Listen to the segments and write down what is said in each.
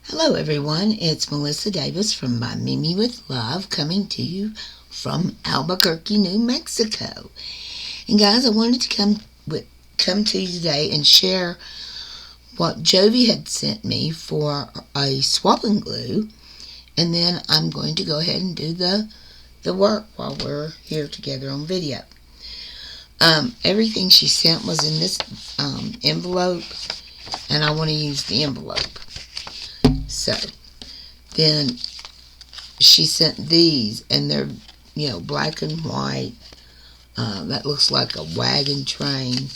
Hello everyone, it's Melissa Davis from My Mimi with Love coming to you from Albuquerque, New Mexico. And guys, I wanted to come to you today and share what Jovi had sent me for a swapping glue, and then I'm going to go ahead and do the work while we're here together on video. Everything she sent was in this envelope, and I want to use the envelope. So then she sent these, and they're black and white. That looks like a wagon train.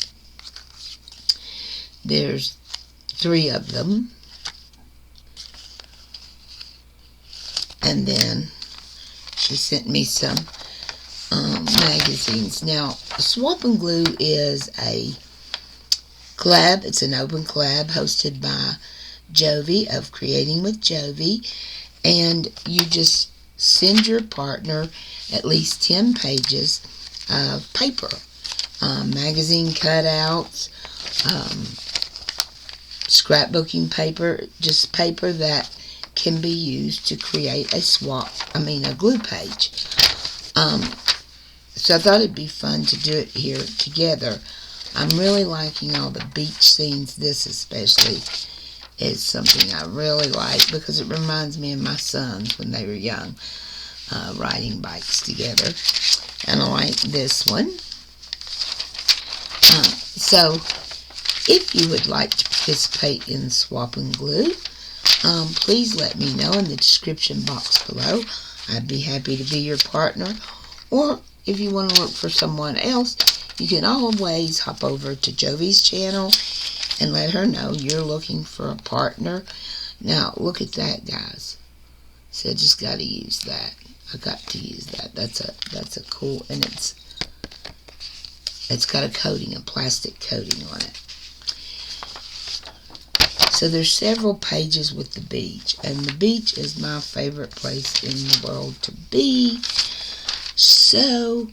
There's 3 of them, and then she sent me some magazines. Now, Swap and Glue is a collab. It's an open collab hosted by Jovi of Creating with Jovi, and you just send your partner at least 10 pages of paper, magazine cutouts, scrapbooking paper, just paper that can be used to create a glue page. So I thought it'd be fun to do it here together. I'm really liking all the beach scenes. This especially is something I really like because it reminds me of my sons when they were young, riding bikes together. And I like this one. So if you would like to participate in Swap and Glue, please let me know in the description box below. I'd be happy to be your partner. Or if you want to look for someone else, you can always hop over to Jovi's channel and let her know you're looking for a partner. Now, look at that, guys. So I just got to use that. I got to use that. That's a cool, and it's got a coating, a plastic coating on it. So there's several pages with the beach, and the beach is my favorite place in the world to be. So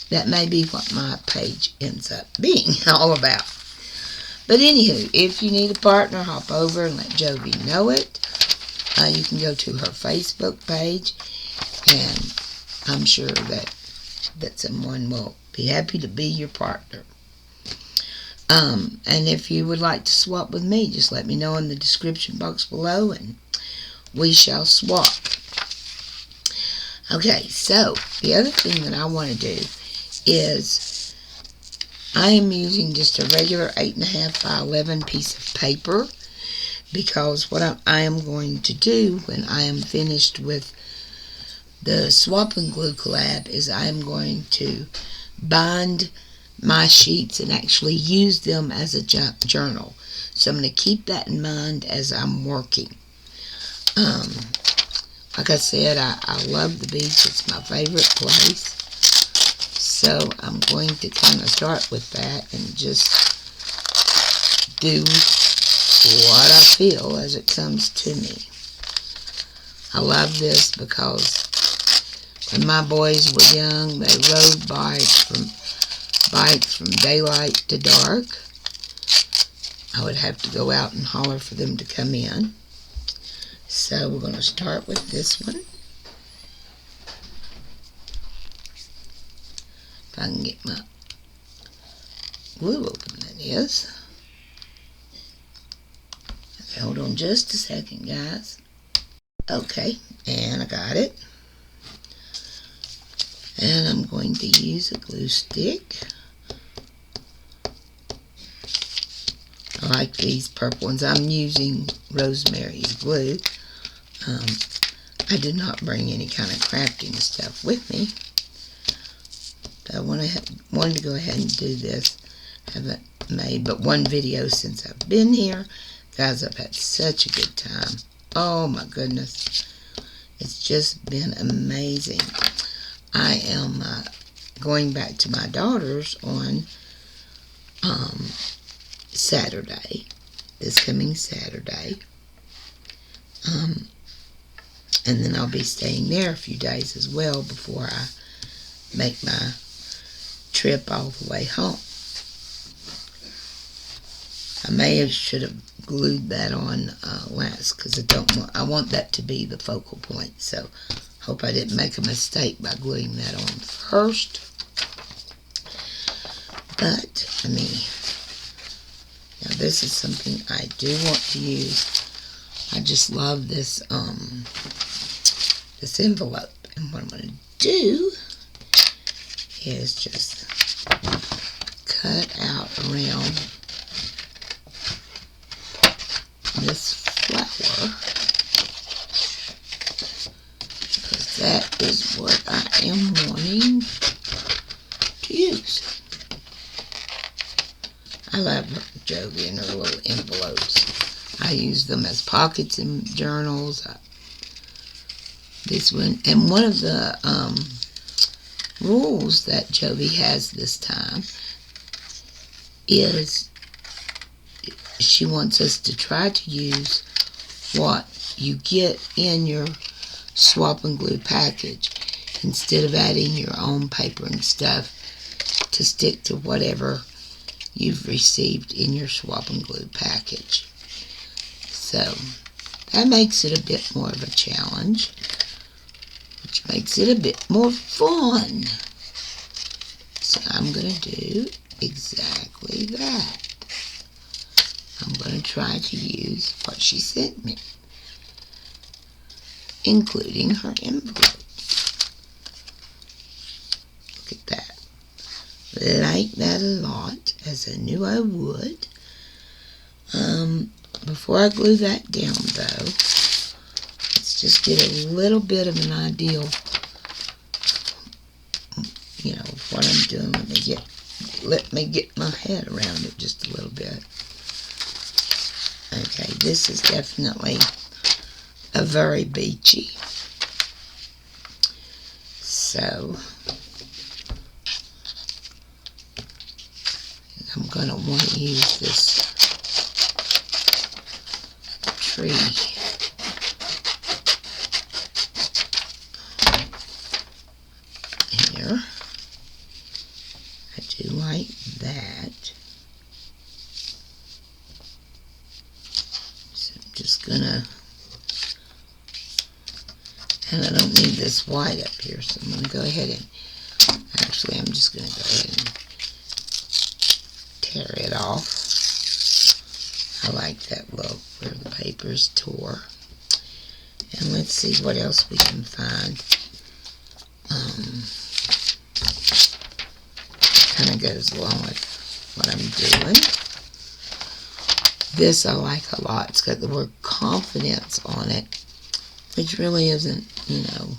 that may be what my page ends up being all about. But anywho, if you need a partner, hop over and let Jovi know it. You can go to her Facebook page, and I'm sure that someone will be happy to be your partner. And if you would like to swap with me, just let me know in the description box below, and we shall swap. Okay, so the other thing that I want to do is I am using just a regular 8.5 by 11 piece of paper, because what I am going to do when I am finished with the Swap and Glue collab is I am going to bind my sheets and actually use them as a journal. So I'm going to keep that in mind as I'm working. Like I said, I love the beach. It's my favorite place. So I'm going to kind of start with that and just do what I feel as it comes to me. I love this because when my boys were young, they rode bikes from daylight to dark. I would have to go out and holler for them to come in. So we're going to start with this one. If I can get my glue open, that is. Okay, hold on just a second, guys. Okay, and I got it. And I'm going to use a glue stick. I like these purple ones. I'm using Rosemary's glue. I did not bring any kind of crafting stuff with me. But I wanted to go ahead and do this. Haven't made but one video since I've been here. Guys, I've had such a good time. Oh my goodness. It's just been amazing. I am going back to my daughter's on Saturday, this coming Saturday. And then I'll be staying there a few days as well before I make my trip all the way home. should have glued that on last, because I want that to be the focal point. So hope I didn't make a mistake by gluing that on first. But let me. Now this is something I do want to use. I just love this this envelope, and what I'm going to do is just cut out around this flower, because that is what I am wanting to use. I love Jovi and her little envelopes. I use them as pockets in journals. This one, and one of the rules that Jovi has this time is she wants us to try to use what you get in your swap and glue package, instead of adding your own paper and stuff, to stick to whatever you've received in your swap and glue package. So that makes it a bit more of a challenge, which makes it a bit more fun. So I'm going to do exactly that. I'm going to try to use what she sent me, including her envelope. Look at that. Like that a lot, as I knew I would. Before I glue that down though, let's just get a little bit of an idea, you know, of what I'm doing. Let me get my head around it just a little bit. Okay, this is definitely a very beachy. So I'm going to want to use this tree here. I do like that. So I'm just going to, and I don't need this white up here, so I'm going to go ahead and, actually I'm just going to go ahead and tear it off. I like that look where the paper's tore. And let's see what else we can find. Kind of goes along with what I'm doing. This I like a lot. It's got the word confidence on it, which really isn't, you know,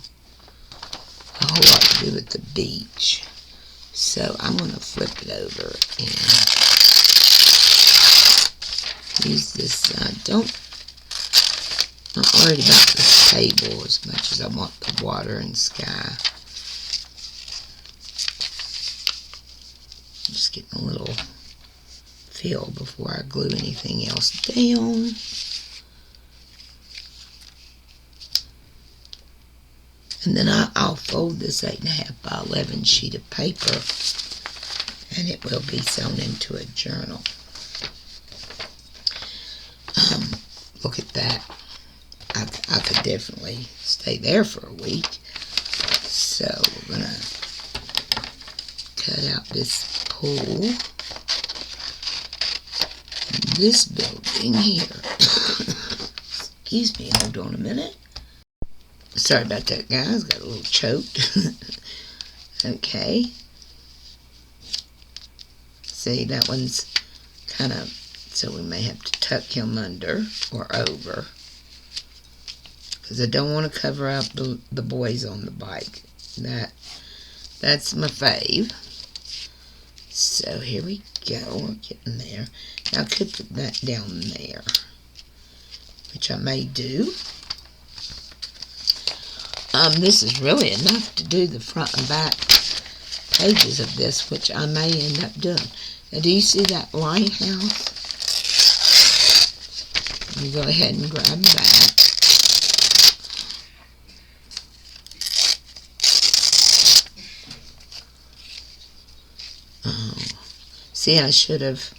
a whole lot to do with the beach. So I'm going to flip it over and use this. Not worried about this table as much as I want the water and sky. Just getting a little feel before I glue anything else down. And then I'll fold this 8.5 by 11 sheet of paper, and it will be sewn into a journal. Look at that. I could definitely stay there for a week. So we're going to cut out this pole. This building here. Excuse me, hold on a minute. Sorry about that, guys. Got a little choked. Okay. See, that one's kind of, so we may have to tuck him under or over, because I don't want to cover up the boys on the bike. That's my fave. So here we go. We're getting there. Now I could put that down there, which I may do. This is really enough to do the front and back pages of this, which I may end up doing. Now, do you see that lighthouse? Let me go ahead and grab that. See, I should have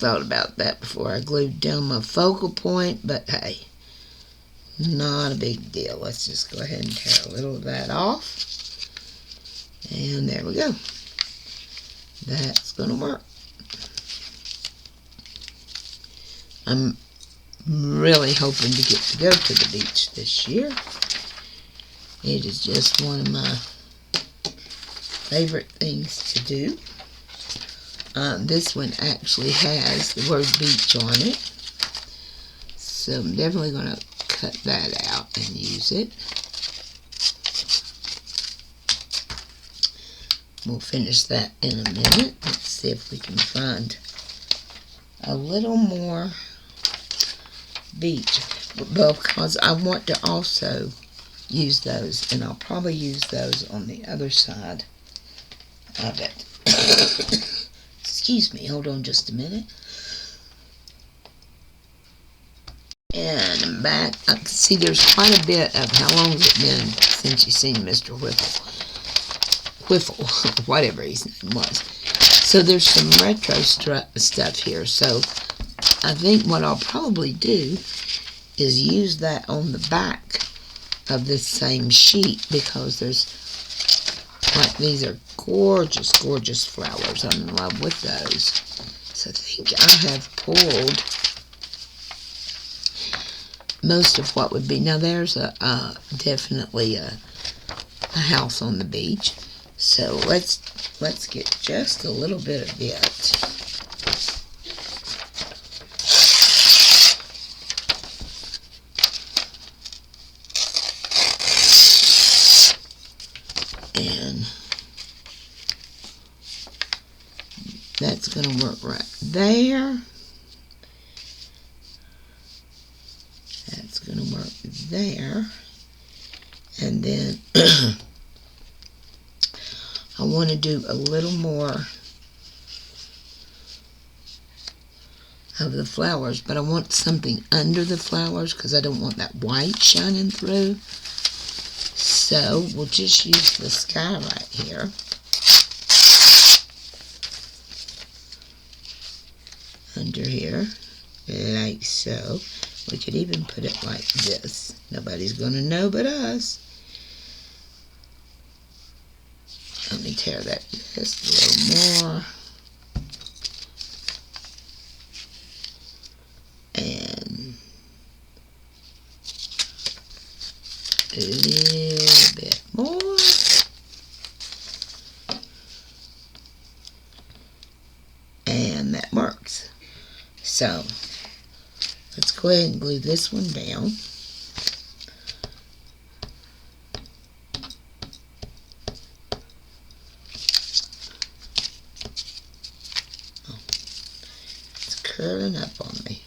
thought about that before I glued down my focal point, but hey, not a big deal. Let's just go ahead and tear a little of that off. And there we go. That's going to work. I'm really hoping to get to go to the beach this year. It is just one of my favorite things to do. This one actually has the word beach on it. So I'm definitely going to cut that out and use it. We'll finish that in a minute. Let's see if we can find a little more beach. Because I want to also use those, and I'll probably use those on the other side of it. Excuse me, hold on just a minute. And I'm back. I can see there's quite a bit of how long has it been since you've seen Mr. Whiffle, whatever his name was. So there's some retro stuff here. So I think what I'll probably do is use that on the back of this same sheet, because there's, like, these are gorgeous, gorgeous flowers. I'm in love with those. So I think I have pulled most of what would be. Now there's definitely a house on the beach. So let's get just a little bit of it. And that's going to work right there. That's going to work there. And then I want to do a little more of the flowers, but I want something under the flowers because I don't want that white shining through. So we'll just use the sky right here. Under here, like so. We could even put it like this. Nobody's going to know but us. Let me tear that just a little more. And a little bit more. And that works. So let's go ahead and glue this one down. Oh, it's curling up on me.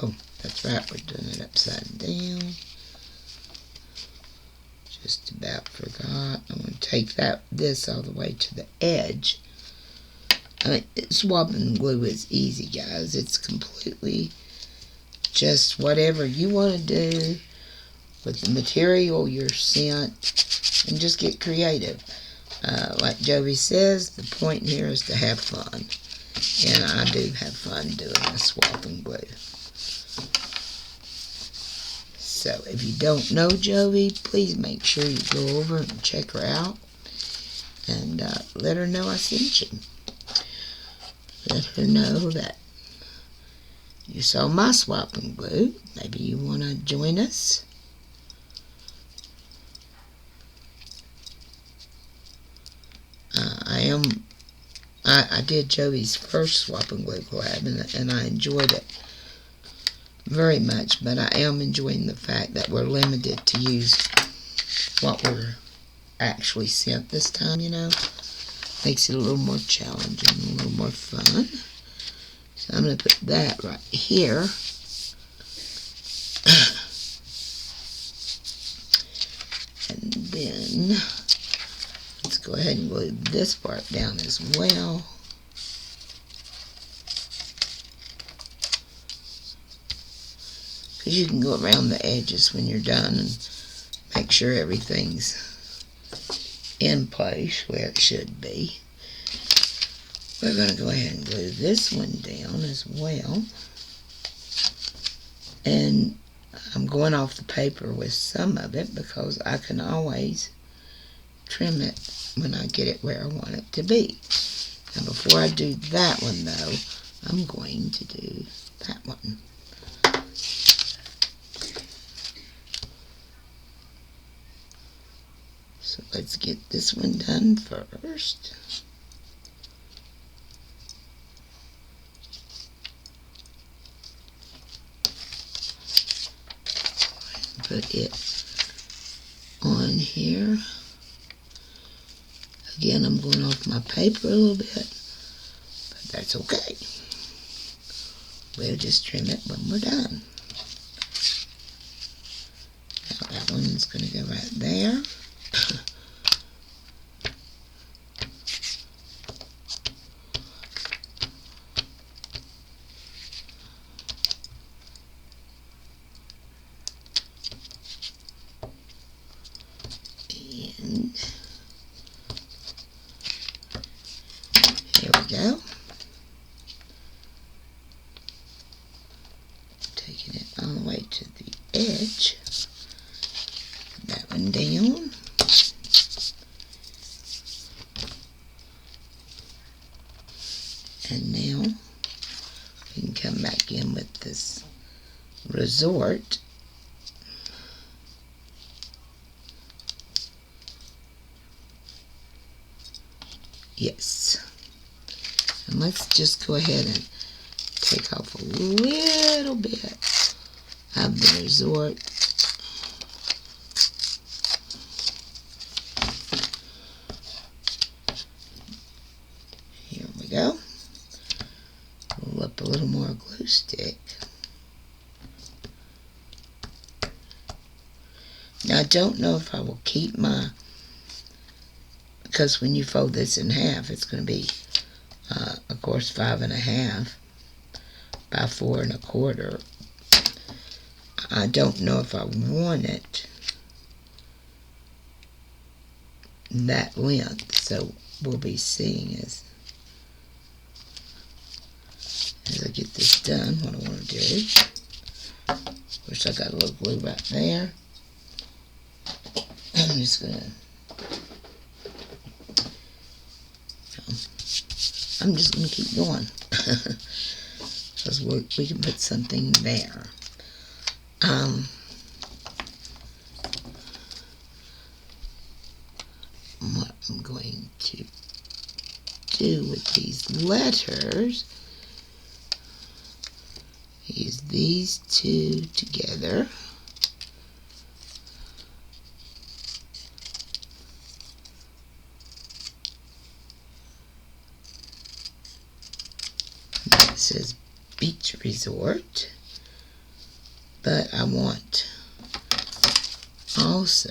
Oh, that's right, we're doing it upside down. Just about forgot. I'm going to take this all the way to the edge. I mean, swapping glue is easy, guys. It's completely just whatever you want to do with the material you're sent, and just get creative. Like Jovi says, the point here is to have fun. And I do have fun doing the swapping glue. So if you don't know Jovi, please make sure you go over and check her out. And let her know I sent you. Let her know that you saw my swapping glue. Maybe you want to join us. I did Jovi's first swapping glue collab, and I enjoyed it very much, but I am enjoying the fact that we're limited to use what we're actually sent this time, you know. Makes it a little more challenging, a little more fun. So I'm going to put that right here. And then let's go ahead and glue this part down as well. Because you can go around the edges when you're done and make sure everything's in place where it should be. We're going to go ahead and glue this one down as well. And I'm going off the paper with some of it because I can always trim it when I get it where I want it to be. Now before I do that one though, I'm going to do that one. So let's get this one done first. Put it on here. Again, I'm going off my paper a little bit, but that's okay. We'll just trim it when we're done. Now that one's going to go right there. And here we go. Taking it all the way to the edge. Put that one down. And now we can come back in with this resort. Yes. And let's just go ahead and take off a little bit of the resort. Here we go. Pull up a little more glue stick. Now I don't know if I will keep my, because when you fold this in half, it's going to be, of course, 5.5 by 4.25. I don't know if I want it that length, so we'll be seeing as I get this done what I want to do. Of course, I got a little glue right there. I'm just gonna. I'm just gonna keep going because we can put something there. What I'm going to do with these letters is these two together. It says Beach Resort, but I want also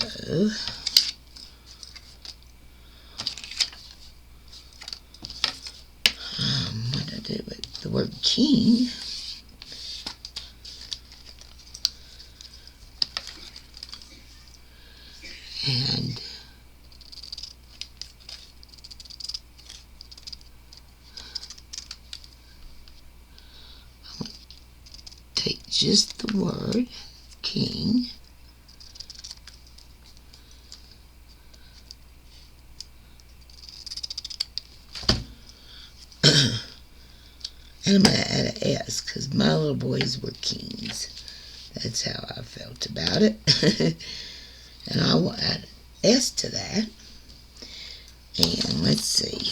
what do I do with the word king? And I'm going to take just the word king and I'm going to add an S because my little boys were kings. That's how I felt about it. And I will add an S to that. And let's see.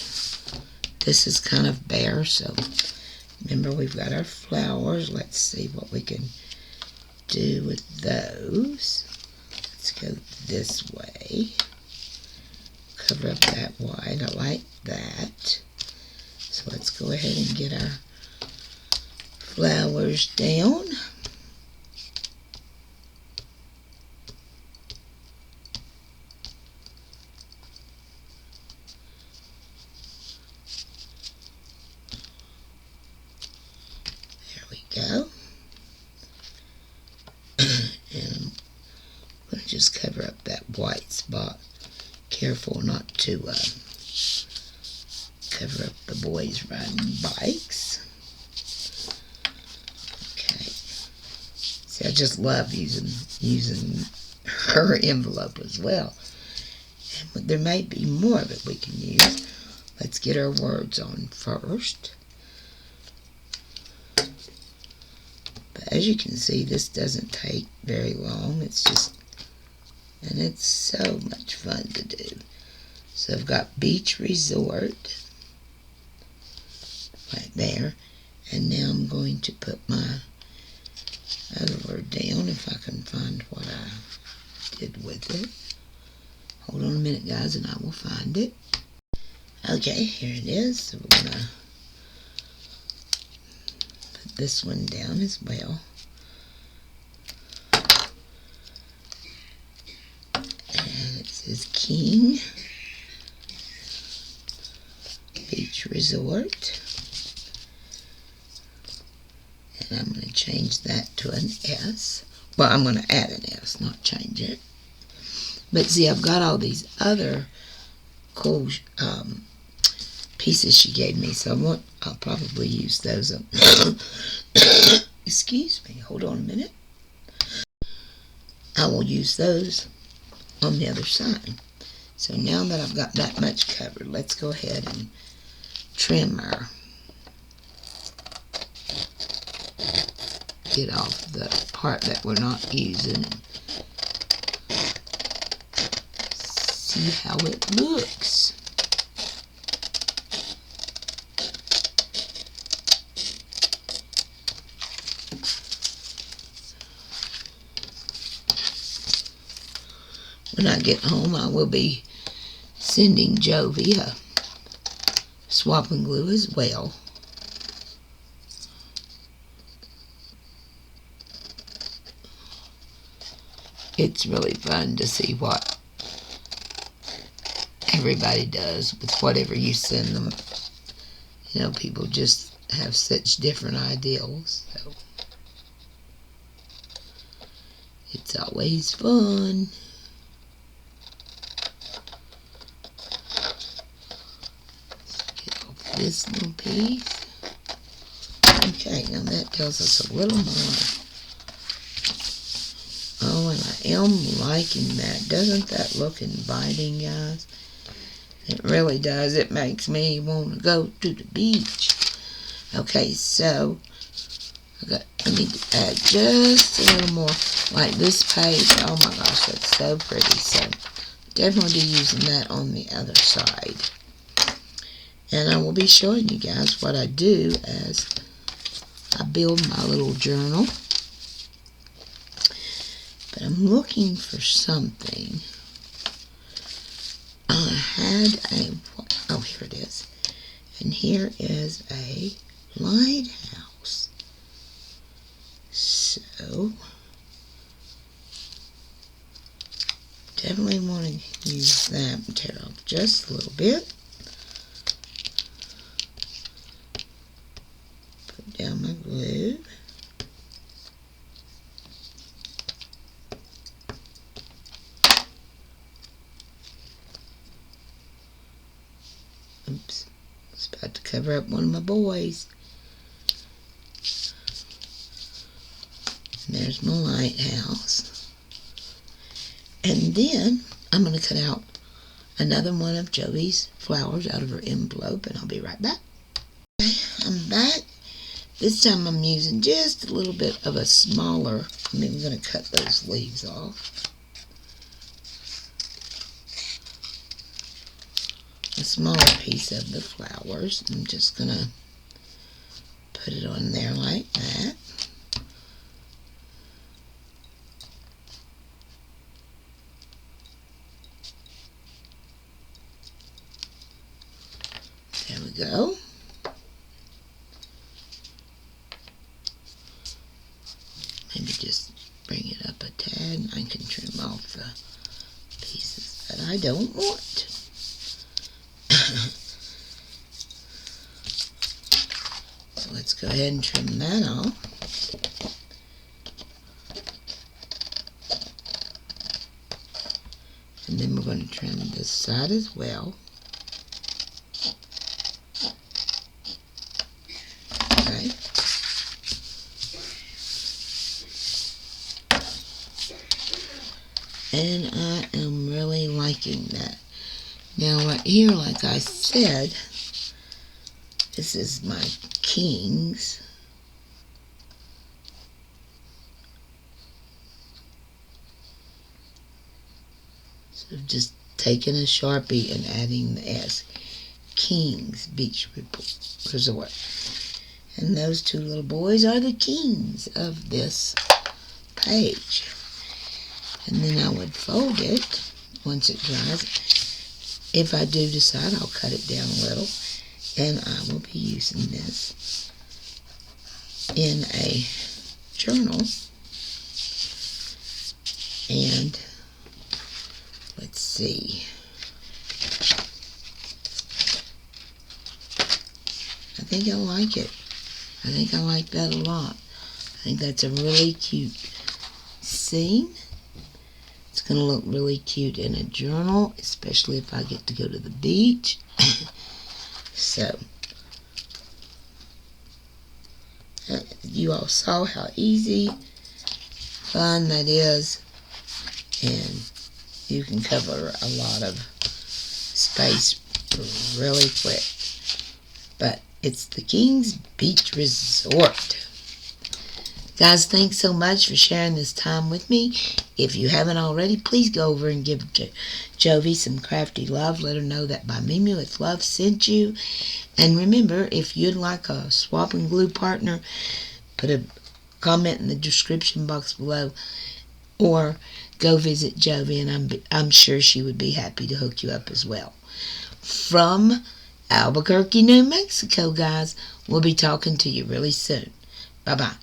This is kind of bare, so remember we've got our flowers. Let's see what we can do with those. Let's go this way. Cover up that wide. I like that. So let's go ahead and get our flowers down. Go. And I'm going to just cover up that white spot in careful not to cover up the boys riding bikes. Okay. See, I just love using her envelope as well. And there may be more of it we can use. Let's get our words on first. But as you can see, this doesn't take very long. It's just, and it's so much fun to do. So I've got beach resort right there. And now I'm going to put my other word down if I can find what I did with it. Hold on a minute, guys, and I will find it. Okay, here it is. So we're going to put this one down as well. And it says King Beach Resort. And I'm going to change that to an S. Well, I'm going to add an S, not change it. But see, I've got all these other cool pieces she gave me, so I'll probably use those. Excuse me, hold on a minute. I will use those on the other side. So now that I've got that much covered, let's go ahead and trim her. Get off the part that we're not using. See how it looks. When I get home, I will be sending Jovi a swap and glue as well. It's really fun to see what everybody does with whatever you send them. You know, people just have such different ideals, so it's always fun. Get off this little piece. Okay, now that tells us a little more. Oh, and I am liking that. Doesn't that look inviting, guys? It really does. It makes me want to go to the beach. Okay, so I need to add just a little more. Like this page. Oh my gosh, that's so pretty. So definitely be using that on the other side. And I will be showing you guys what I do as I build my little journal. But I'm looking for something. I had oh, here it is. And here is a lighthouse. So, definitely want to use that and tear off just a little bit. Put down my glue. Oops, I was about to cover up one of my boys. And there's my lighthouse. And then I'm going to cut out another one of Joey's flowers out of her envelope, and I'll be right back. Okay, I'm back. This time I'm using just a little bit of a smaller, I'm going to cut those leaves off. A smaller piece of the flowers. I'm just going to put it on there like that. There we go. Maybe just bring it up a tad and I can trim off the pieces that I don't want. So let's go ahead and trim that off. And then we're going to trim the this side as well. Okay. And I am really liking that. Now right here, like I said, this is my kings. So just taking a Sharpie and adding the S. Kings Beach Resort. And those two little boys are the kings of this page. And then I would fold it once it dries. If I do decide, I'll cut it down a little. And I will be using this in a journal. And let's see. I think I like it. I think I like that a lot. I think that's a really cute scene. It's going to look really cute in a journal, especially if I get to go to the beach. So, you all saw how easy, fun that is, and you can cover a lot of space really quick. But it's the Kings Beach Resort. Guys, thanks so much for sharing this time with me. If you haven't already, please go over and give Jovi some crafty love. Let her know that By Mimi with Love sent you. And remember, if you'd like a swap and glue partner, put a comment in the description box below, or go visit Jovi, and I'm sure she would be happy to hook you up as well. From Albuquerque, New Mexico, guys, we'll be talking to you really soon. Bye-bye.